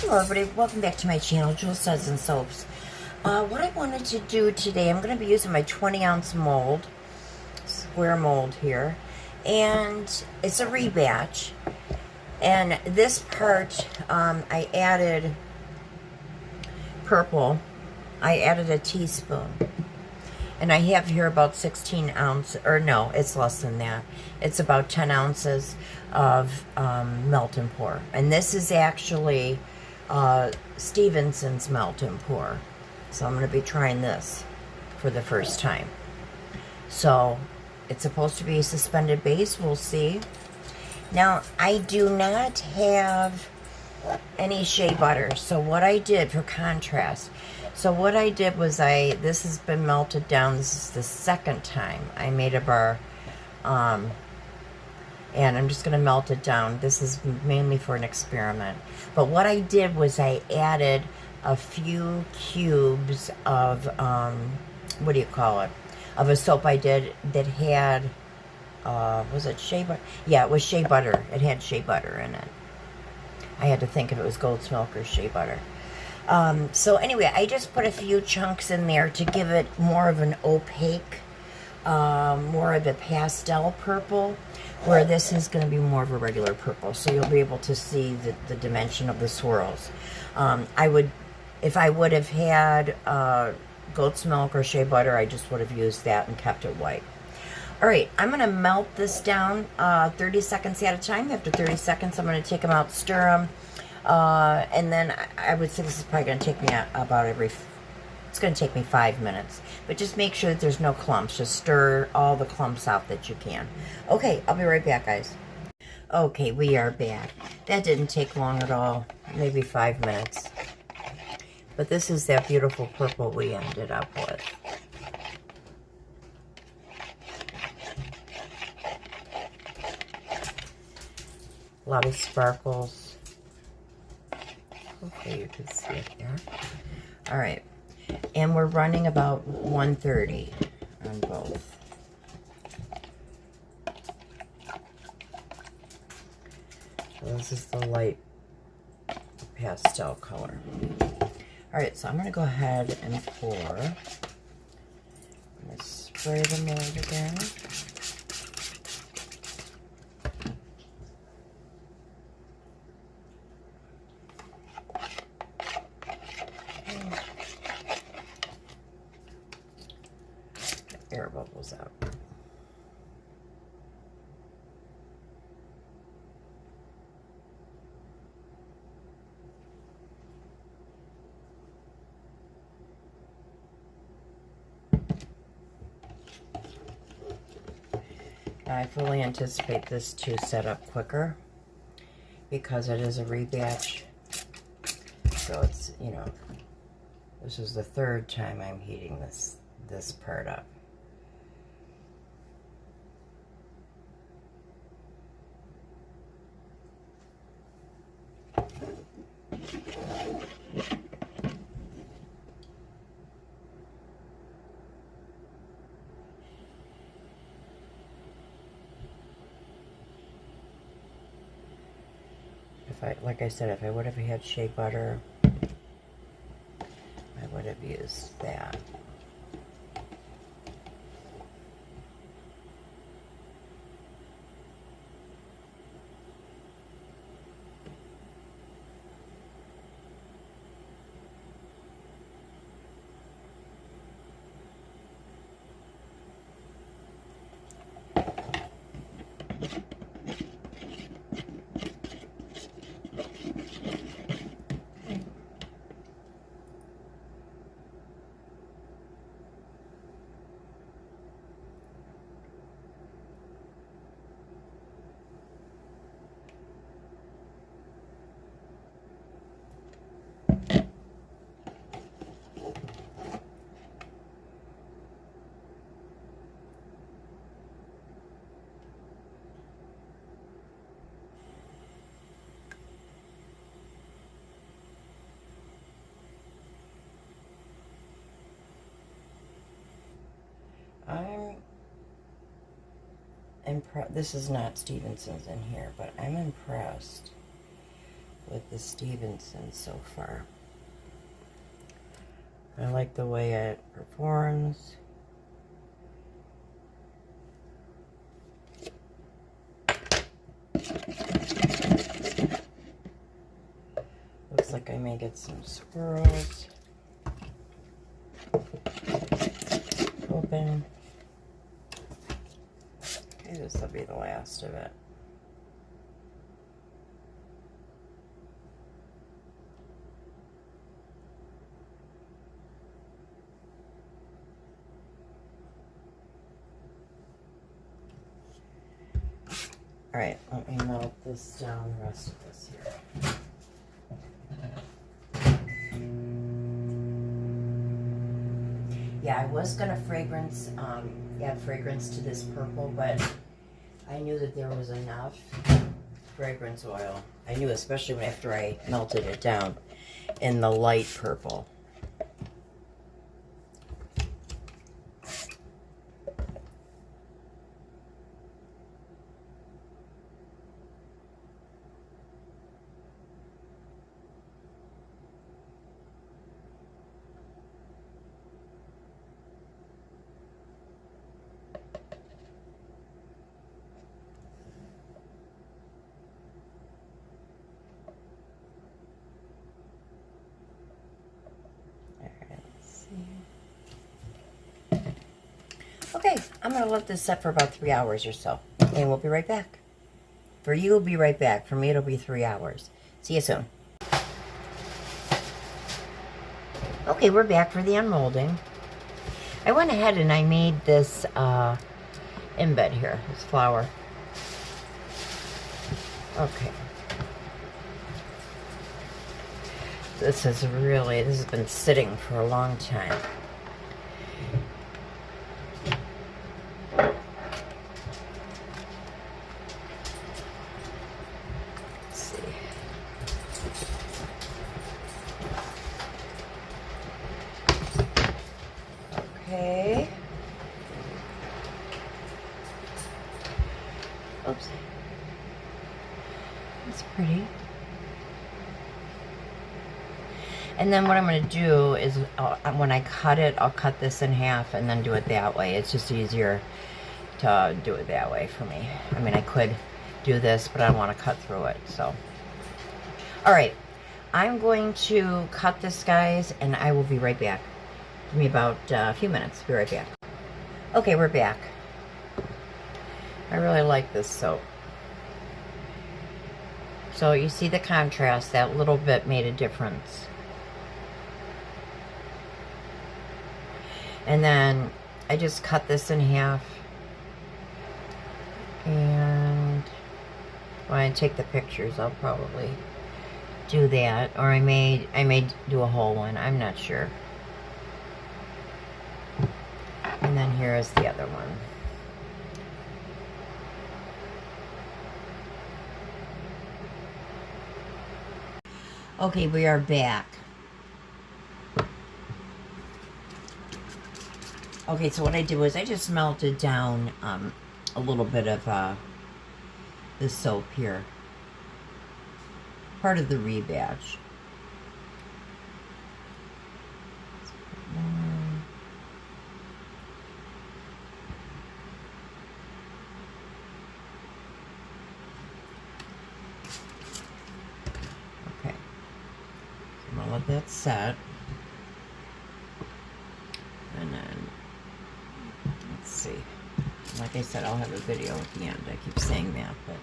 Hello everybody, welcome back to my channel, Jewel Suds and Soaps. What I wanted to do today, I'm going to be using my 20-ounce mold, square mold here, and it's a rebatch. And this part, I added purple. I added a teaspoon. And I have here about 16 ounces, or no, it's less than that. It's about 10 ounces of melt and pour. And this is actually Stephenson's melt and pour. So I'm going to be trying this for the first time. So it's supposed to be a suspended base. We'll see. Now, I do not have any shea butter. So what I did for contrast, this has been melted down. This is the second time I made a bar. And I'm just going to melt it down. This is mainly for an experiment. But what I did was I added a few cubes of, what do you call it? Of a soap I did that had, was it shea butter? Yeah, it was shea butter. It had shea butter in it. I had to think if it was goat's milk or shea butter. So anyway, I just put a few chunks in there to give it more of an opaque, more of a pastel purple, where this is going to be more of a regular purple. So you'll be able to see the dimension of the swirls. If I would have had goat's milk or shea butter, I just would have used that and kept it white. All right, I'm going to melt this down 30 seconds at a time. After 30 seconds, I'm going to take them out, stir them. And then I would say this is probably going to take me it's going to take me 5 minutes. But just make sure that there's no clumps. Just stir all the clumps out that you can. Okay, I'll be right back, guys. Okay, we are back. That didn't take long at all. Maybe 5 minutes. But this is that beautiful purple we ended up with. A lot of sparkles. Hopefully you can see it there. All right. And we're running about 130 on both. So this is the light pastel color. All right, so I'm going to go ahead and pour. I'm going to spray the mold again. Air bubbles out. I fully anticipate this to set up quicker because it is a rebatch. So it's, you know, this is the third time I'm heating this part up. Like I said, if I would have had shea butter, I would have used that. I'm impressed. This is not Stephenson's in here, but I'm impressed with the Stephensons so far. I like the way it performs. Looks like I may get some swirls. Open. Okay, this will be the last of it. All right, let me melt this down, the rest of this here. Yeah, I was gonna add fragrance to this purple, but I knew that there was enough fragrance oil. I knew, especially after I melted it down in the light purple. Okay, I'm going to let this set for about 3 hours or so, and we'll be right back. For you, it'll be right back. For me, it'll be 3 hours. See you soon. Okay, we're back for the unmolding. I went ahead and I made this embed here, this flower. Okay. This has been sitting for a long time. Okay. Oops. That's pretty. And then what I'm going to do is, when I cut it, I'll cut this in half and then do it that way. It's just easier to do it that way for me. I mean, I could do this, but I don't want to cut through it, so. All right. I'm going to cut this, guys, and I will be right back. Give me about a few minutes. Be right back. Okay, we're back. I really like this soap. So you see the contrast. That little bit made a difference. And then I just cut this in half. And when I take the pictures, I'll probably do that. Or I may do a whole one. I'm not sure. And then here is the other one. Okay, we are back. Okay, so what I did was I just melted down a little bit of this soap here. Part of the rebatch. Okay. So I'm going to let that set. And then, let's see. Like I said, I'll have a video at the end. I keep saying that, but